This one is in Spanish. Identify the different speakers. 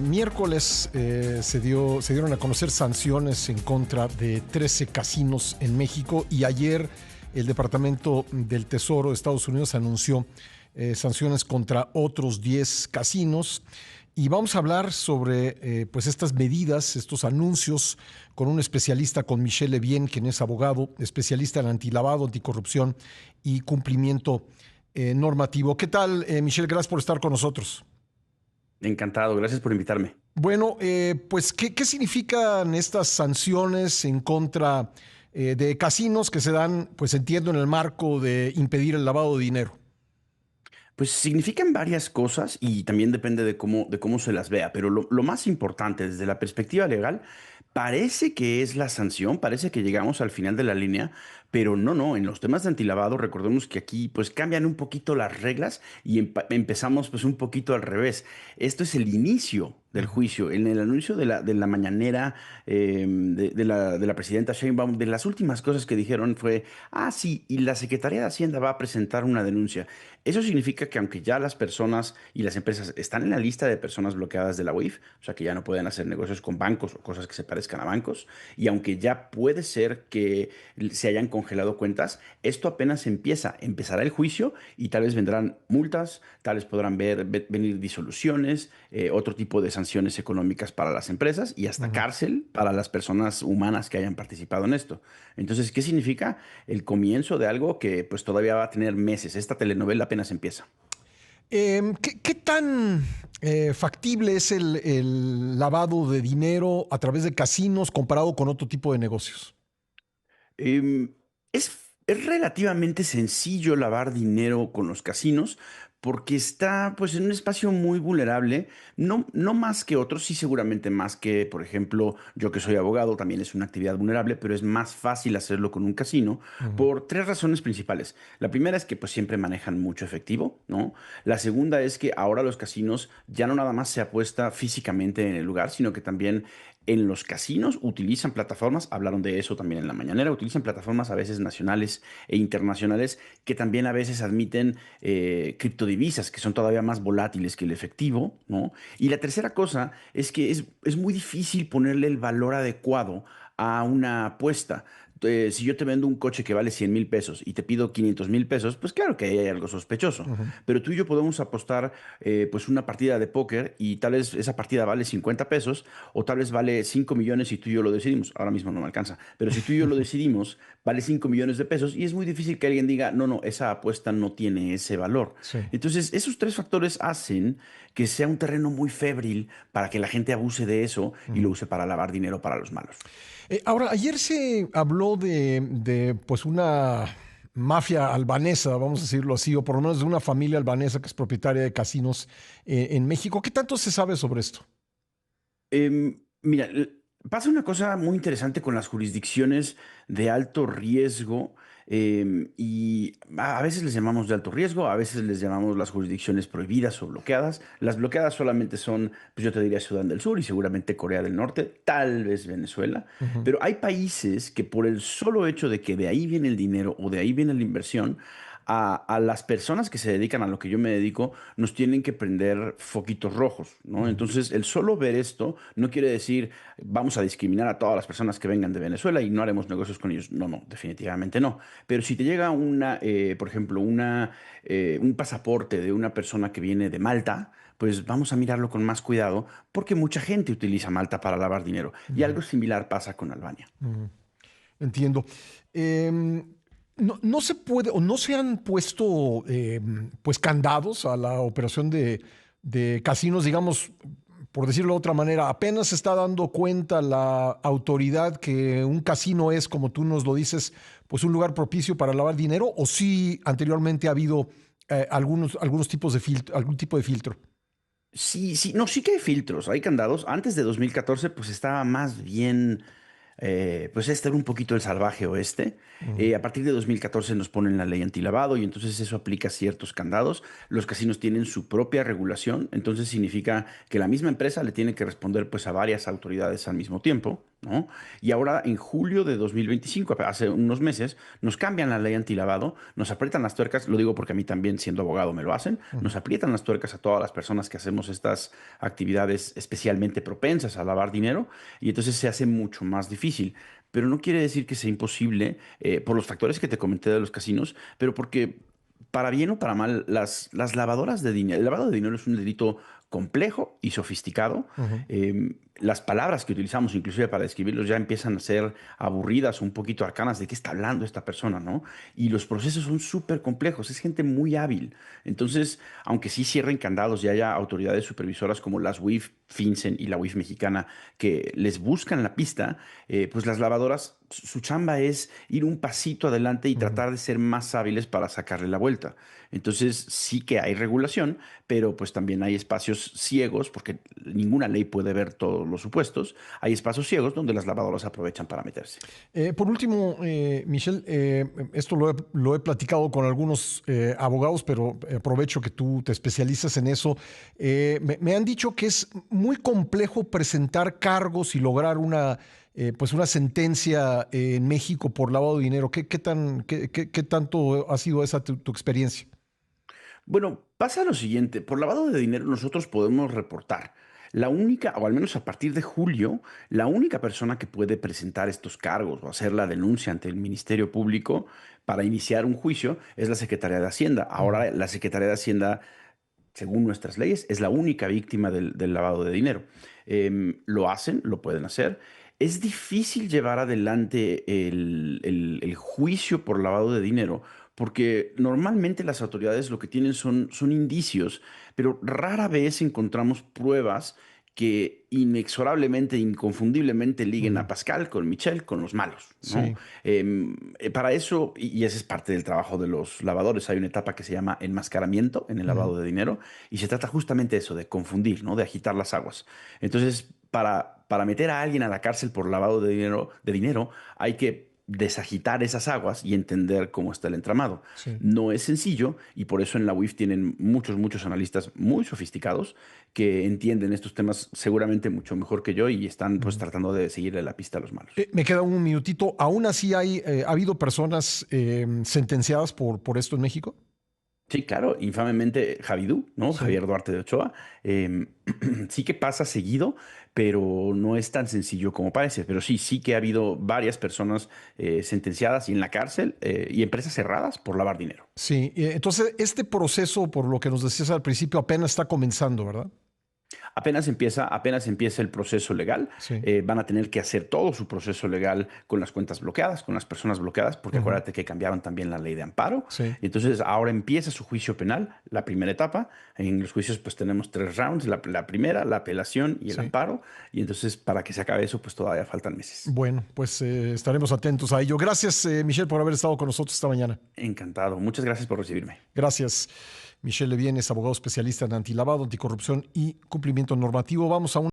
Speaker 1: miércoles se dieron a conocer sanciones en contra de 13 casinos en México y ayer el Departamento del Tesoro de Estados Unidos anunció sanciones contra otros 10 casinos. Y vamos a hablar sobre pues estas medidas, estos anuncios, con un especialista, con Michel Levien, quien es abogado, especialista en antilavado, anticorrupción y cumplimiento normativo. ¿Qué tal, Michel? Gracias por estar con nosotros.
Speaker 2: Encantado, gracias por invitarme.
Speaker 1: Bueno, pues, ¿qué significan estas sanciones en contra de casinos que se dan, pues entiendo, en el marco de impedir el lavado de dinero?
Speaker 2: Pues significan varias cosas y también depende de cómo se las vea, pero lo más importante desde la perspectiva legal, parece que es la sanción, parece que llegamos al final de la línea, pero no, en los temas de antilavado recordemos que aquí pues cambian un poquito las reglas y empezamos pues un poquito al revés. Esto es el inicio del
Speaker 1: Ujú.
Speaker 2: juicio. En el anuncio de la mañanera de la presidenta Sheinbaum, de las últimas cosas que dijeron fue, sí, y la Secretaría de Hacienda va a presentar una denuncia. Eso significa que aunque ya las personas y las empresas están en la lista de personas bloqueadas de la UIF, o sea que ya no pueden hacer negocios con bancos o cosas que se parezcan a bancos, y aunque ya puede ser que se hayan congelado cuentas, esto apenas empieza. Empezará el juicio y tal vez vendrán multas, tal vez podrán venir disoluciones, otro tipo de sanciones económicas para las empresas y hasta
Speaker 1: Ujú.
Speaker 2: cárcel para las personas humanas que hayan participado en esto. Entonces, ¿qué significa? El comienzo de algo que pues todavía va a tener meses. Esta telenovela apenas empieza.
Speaker 1: ¿Qué tan factible es el lavado de dinero a través de casinos comparado con otro tipo de negocios?
Speaker 2: Em, es relativamente sencillo lavar dinero con los casinos porque está pues en un espacio muy vulnerable, no más que otros, sí seguramente más que, por ejemplo, yo que soy abogado, también es una actividad vulnerable, pero es más fácil hacerlo con un casino
Speaker 1: Ujú.
Speaker 2: por tres razones principales. La primera es que pues siempre manejan mucho efectivo, ¿no? La segunda es que ahora los casinos ya no nada más se apuesta físicamente en el lugar, sino que también en los casinos utilizan plataformas, hablaron de eso también en la mañanera, utilizan plataformas a veces nacionales e internacionales que también a veces admiten criptodivisas que son todavía más volátiles que el efectivo, ¿no? Y la tercera cosa es que es muy difícil ponerle el valor adecuado a una apuesta. Si yo te vendo un coche que vale 100,000 pesos y te pido 500,000 pesos, pues claro que ahí hay algo sospechoso.
Speaker 1: Ujú.
Speaker 2: Pero tú y yo podemos apostar pues una partida de póker y tal vez esa partida vale 50 pesos o tal vez vale 5 millones y tú y yo lo decidimos. Ahora mismo no me alcanza. Pero si tú y yo lo decidimos, vale 5 millones de pesos y es muy difícil que alguien diga, no, esa apuesta no tiene ese valor.
Speaker 1: Sí.
Speaker 2: Entonces, esos tres factores hacen que sea un terreno muy febril para que la gente abuse de eso y lo
Speaker 1: Ujú.
Speaker 2: use para lavar dinero para los malos.
Speaker 1: Ahora, ayer se habló pues una mafia albanesa, vamos a decirlo así, o por lo menos de una familia albanesa que es propietaria de casinos en México. ¿Qué tanto se sabe sobre esto?
Speaker 2: Mira, pasa una cosa muy interesante con las jurisdicciones de alto riesgo y a veces les llamamos de alto riesgo, a veces les llamamos las jurisdicciones prohibidas o bloqueadas. Las bloqueadas solamente son, pues yo te diría Sudán del Sur y seguramente Corea del Norte, tal vez Venezuela,
Speaker 1: Ujú.
Speaker 2: pero hay países que por el solo hecho de que de ahí viene el dinero o de ahí viene la inversión, a las personas que se dedican a lo que yo me dedico, nos tienen que prender foquitos rojos, ¿no?
Speaker 1: Ujú.
Speaker 2: Entonces, el solo ver esto no quiere decir vamos a discriminar a todas las personas que vengan de Venezuela y no haremos negocios con ellos. No, definitivamente no. Pero si te llega por ejemplo, un pasaporte de una persona que viene de Malta, pues vamos a mirarlo con más cuidado porque mucha gente utiliza Malta para lavar dinero. Y
Speaker 1: Ujú.
Speaker 2: algo similar pasa con Albania.
Speaker 1: Ujú. Entiendo. Em, no se puede o no se han puesto pues candados a la operación de casinos, digamos, por decirlo de otra manera, apenas se está dando cuenta la autoridad que un casino es, como tú nos lo dices, pues un lugar propicio para lavar dinero, o sí anteriormente ha habido algunos tipos de filtro, algún tipo de filtro.
Speaker 2: Sí, sí, no, sí que hay filtros, hay candados. Antes de 2014, pues estaba más bien, pues este era un poquito el salvaje oeste.
Speaker 1: Ujú.
Speaker 2: A partir de 2014 nos ponen la ley antilavado y entonces eso aplica ciertos candados. Los casinos tienen su propia regulación, entonces significa que la misma empresa le tiene que responder pues a varias autoridades al mismo tiempo. ¿no? Y ahora en julio de 2025, hace unos meses, nos cambian la ley antilavado, nos aprietan las tuercas, lo digo porque a mí también siendo abogado me lo hacen,
Speaker 1: Ujú.
Speaker 2: nos aprietan las tuercas a todas las personas que hacemos estas actividades especialmente propensas a lavar dinero y entonces se hace mucho más difícil. Pero no quiere decir que sea imposible por los factores que te comenté de los casinos, pero porque para bien o para mal, las lavadoras de dinero, el lavado de dinero es un delito complejo y sofisticado.
Speaker 1: Ujú.
Speaker 2: Las palabras que utilizamos, inclusive para describirlos, ya empiezan a ser aburridas, un poquito arcanas de qué está hablando esta persona, ¿no? Y los procesos son súper complejos, es gente muy hábil. Entonces, aunque sí cierren candados y haya autoridades supervisoras como las WIF, FinCEN y la WIF mexicana que les buscan la pista, pues las lavadoras, su chamba es ir un pasito adelante y
Speaker 1: Ujú.
Speaker 2: tratar de ser más hábiles para sacarle la vuelta. Entonces, sí que hay regulación, pero pues también hay espacios ciegos, porque ninguna ley puede ver todos los supuestos. Hay espacios ciegos donde las lavadoras aprovechan para meterse.
Speaker 1: Por último, Michelle, esto lo he platicado con algunos abogados, pero aprovecho que tú te especializas en eso. Me han dicho que es muy complejo presentar cargos y lograr pues una sentencia en México por lavado de dinero. ¿Qué tanto ha sido esa tu experiencia?
Speaker 2: Bueno, pasa lo siguiente, por lavado de dinero nosotros podemos reportar. La única, o al menos a partir de julio, la única persona que puede presentar estos cargos o hacer la denuncia ante el Ministerio Público para iniciar un juicio es la Secretaría de Hacienda.
Speaker 1: Ujú.
Speaker 2: Ahora la Secretaría de Hacienda, según nuestras leyes, es la única víctima del lavado de dinero. Lo hacen, lo pueden hacer. Es difícil llevar adelante el juicio por lavado de dinero porque normalmente las autoridades lo que tienen son indicios, pero rara vez encontramos pruebas que inexorablemente, inconfundiblemente liguen
Speaker 1: Ujú.
Speaker 2: a Pascal con Michelle, con los malos, ¿no?
Speaker 1: Sí.
Speaker 2: Para eso, y ese es parte del trabajo de los lavadores, hay una etapa que se llama enmascaramiento en el
Speaker 1: Ujú.
Speaker 2: lavado de dinero, y se trata justamente de eso, de confundir, ¿no? De agitar las aguas. Entonces, para meter a alguien a la cárcel por lavado de dinero, hay que desagitar esas aguas y entender cómo está el entramado.
Speaker 1: Sí.
Speaker 2: No es sencillo y por eso en la UIF tienen muchos analistas muy sofisticados que entienden estos temas seguramente mucho mejor que yo y están pues
Speaker 1: Ujú.
Speaker 2: tratando de seguirle la pista a los malos.
Speaker 1: Me queda un minutito. ¿Aún así ha habido personas sentenciadas por esto en México?
Speaker 2: Sí, claro, infamemente Javidú, ¿no?
Speaker 1: Sí.
Speaker 2: Javier Duarte de Ochoa. Sí que pasa seguido, pero no es tan sencillo como parece. Pero sí que ha habido varias personas sentenciadas y en la cárcel y empresas cerradas por lavar dinero.
Speaker 1: Sí, entonces este proceso, por lo que nos decías al principio, apenas está comenzando, ¿verdad?
Speaker 2: Apenas empieza el proceso legal,
Speaker 1: Sí.
Speaker 2: van a tener que hacer todo su proceso legal con las cuentas bloqueadas, con las personas bloqueadas, porque
Speaker 1: Ujú.
Speaker 2: acuérdate que cambiaron también la ley de amparo.
Speaker 1: Sí.
Speaker 2: Entonces ahora empieza su juicio penal, la primera etapa. En los juicios pues tenemos 3 rounds, la primera, la apelación y el
Speaker 1: Sí.
Speaker 2: amparo. Y entonces para que se acabe eso pues todavía faltan meses.
Speaker 1: Bueno, pues estaremos atentos a ello. Gracias, Michelle, por haber estado con nosotros esta mañana.
Speaker 2: Encantado. Muchas gracias por recibirme.
Speaker 1: Gracias. Michelle Levien es abogado especialista en antilavado, anticorrupción y cumplimiento normativo. Vamos a un